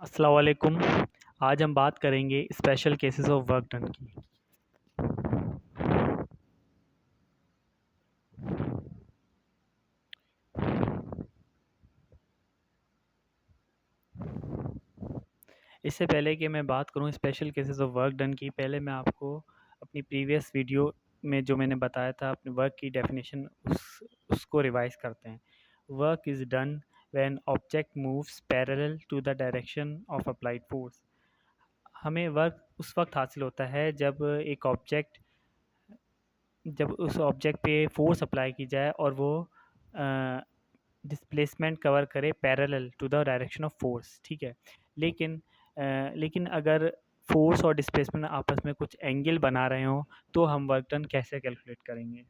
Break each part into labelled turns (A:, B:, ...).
A: अस्सलाम वालेकुम। आज हम बात करेंगे special cases of work done की। इससे पहले कि मैं बात करूं special cases of work done की, पहले मैं आपको अपनी प्रीवियस वीडियो में जो मैंने बताया था अपने वर्क की डेफिनेशन उसको रिवाइज करते हैं। Work is done when object moves parallel to the direction of applied force. हमें वर्क उस वक्त हासिल होता है जब उस ऑब्जेक्ट पे फोर्स अप्लाई की जाए और वो डिस्प्लेसमेंट कवर करे parallel to the direction of force. ठीक है। लेकिन अगर फोर्स और डिस्प्लेसमेंट आपस में कुछ एंगल बना रहे हों तो हम वर्क डन कैसे कैलकुलेट करेंगे।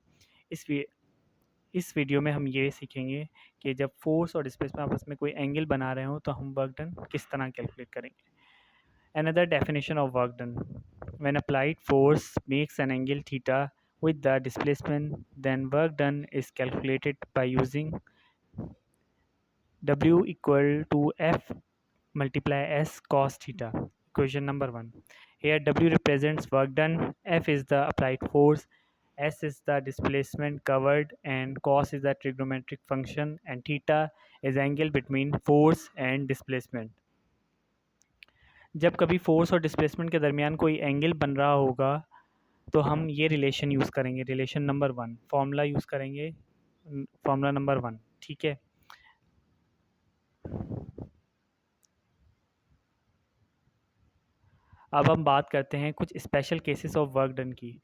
A: इस वी इस वीडियो में हम ये सीखेंगे कि जब फोर्स और डिस्प्लेसमेंट आपस में कोई एंगल बना रहे हों तो हम वर्क डन किस तरह कैलकुलेट करेंगे। Another definition of work done: when applied force makes an angle theta with the displacement, then work done is calculated by using W equal to F multiply S cos theta. Equation number 1. Here W represents work done, F is the applied force, S is the displacement covered, and cos is the trigonometric function, and theta is angle between force and displacement. जब कभी force और displacement के दरमियान कोई angle बन रहा होगा तो हम ये रिलेशन यूज़ करेंगे, रिलेशन नंबर 1 फॉर्मूला यूज़ करेंगे, फॉर्मूला नंबर 1। ठीक है। अब हम बात करते हैं कुछ special cases of work done की।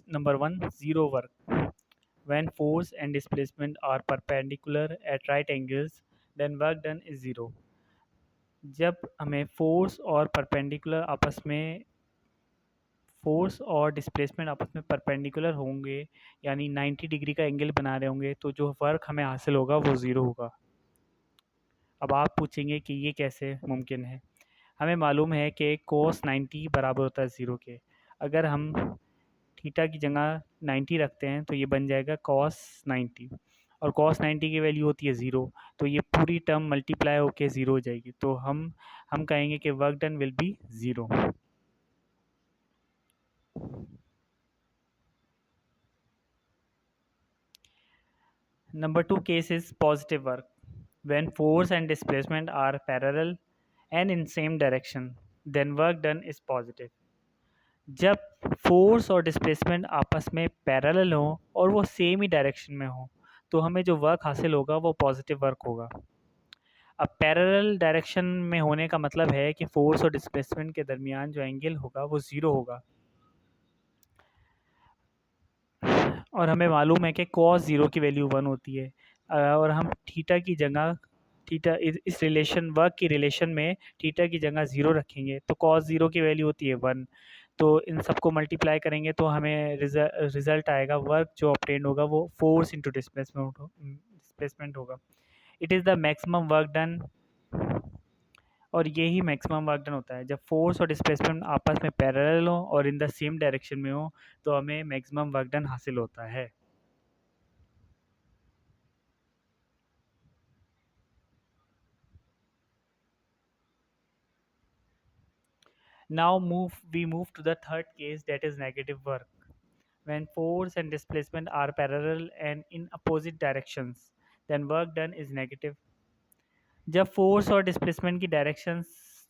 A: Number 1, zero work. When force and displacement are perpendicular at right angles then work done is zero. जब हमें फोर्स और डिस्प्लेसमेंट आपस में परपेंडिकुलर होंगे, यानी 90 डिग्री का एंगल बना रहे होंगे, तो जो वर्क हमें हासिल होगा वो ज़ीरो होगा। अब आप पूछेंगे कि ये कैसे मुमकिन है। हमें मालूम है कि कोस 90 बराबर होता है ज़ीरो के। अगर हम थीटा की जगह 90 रखते हैं तो ये बन जाएगा कॉस 90, और कॉस 90 की वैल्यू होती है ज़ीरो, तो ये पूरी टर्म मल्टीप्लाई होके ज़ीरो हो जाएगी। तो हम कहेंगे कि work done will be zero. Number 2 case is positive work. When force and displacement are parallel and in same direction, then work done is positive. जब फोर्स और डिस्प्लेसमेंट आपस में पैरेलल हो और वो सेम ही डायरेक्शन में हो तो हमें जो वर्क हासिल होगा वो पॉजिटिव वर्क होगा। अब पैरेलल डायरेक्शन में होने का मतलब है कि फोर्स और डिस्प्लेसमेंट के दरमियान जो एंगल होगा वो ज़ीरो होगा, और हमें मालूम है कि कॉस ज़ीरो की वैल्यू 1 होती है। और हम थीटा की जगह थीटा इस रिलेशन वर्क की रिलेशन में थीटा की जगह ज़ीरो रखेंगे तो कॉस ज़ीरो की वैल्यू होती है 1। तो इन सबको मल्टीप्लाई करेंगे तो हमें रिजल्ट आएगा, वर्क जो ऑब्टेन होगा वो फोर्स इंटू डिस्प्लेसमेंट होगा। It is the maximum work done, और यही मैक्सिमम वर्क डन होता है जब फोर्स और डिस्प्लेसमेंट आपस में पैरेलल हो और इन द सेम डायरेक्शन में हो, तो हमें मैक्सिमम वर्क डन हासिल होता है। Now we move to the third case, that is negative work. When force and displacement are parallel and in opposite directions, then work done is negative. जब force और displacement की directions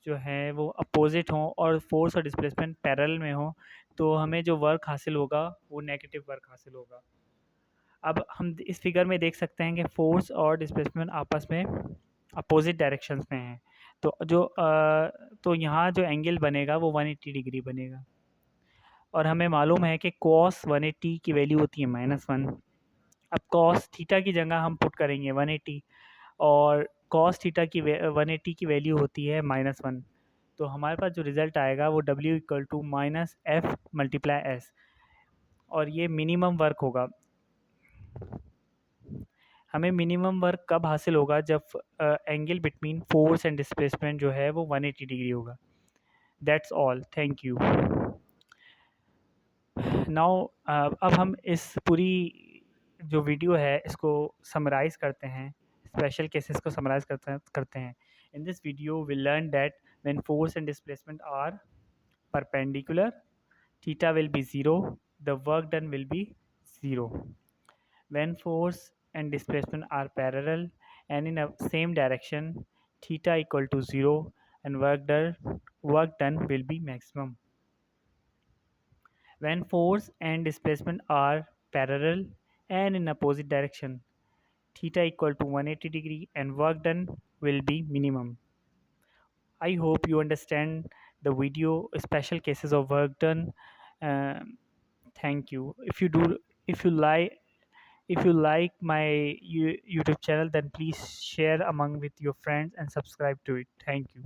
A: जो हैं वो opposite हों और फोर्स और displacement parallel में हो तो हमें जो वर्क हासिल होगा वो नेगेटिव वर्क हासिल होगा। अब हम इस फिगर में देख सकते हैं कि फोर्स और डिस्प्लेसमेंट आपस में अपोजिट डायरेक्शंस में हैं, तो यहाँ जो एंगल बनेगा वो 180 डिग्री बनेगा, और हमें मालूम है कि कॉस 180 की वैल्यू होती है -1। अब कॉस थीटा की जगह हम पुट करेंगे 180, और कॉस थीटा की 180 की वैल्यू होती है -1। तो हमारे पास जो रिज़ल्ट आएगा वो W equal to -F multiply S, और ये मिनिमम वर्क होगा। हमें मिनिमम वर्क कब हासिल होगा, जब angle between force and displacement जो है वो 180 डिग्री होगा। That's all, thank you. Now अब हम इस पूरी जो वीडियो है इसको समराइज़ करते हैं। स्पेशल केसेस को समराइज करते हैं. In this video we learned that when force and displacement are perpendicular, theta will be 0, the work done will be 0. When force and displacement are parallel and in a same direction, theta equal to 0 and work done will be maximum. When force and displacement are parallel and in opposite direction, theta equal to 180 degree and work done will be minimum. I hope you understand the video special cases of work done. Um, Thank you. If you like, if you like my YouTube channel, then please share among with your friends and subscribe to it. Thank you.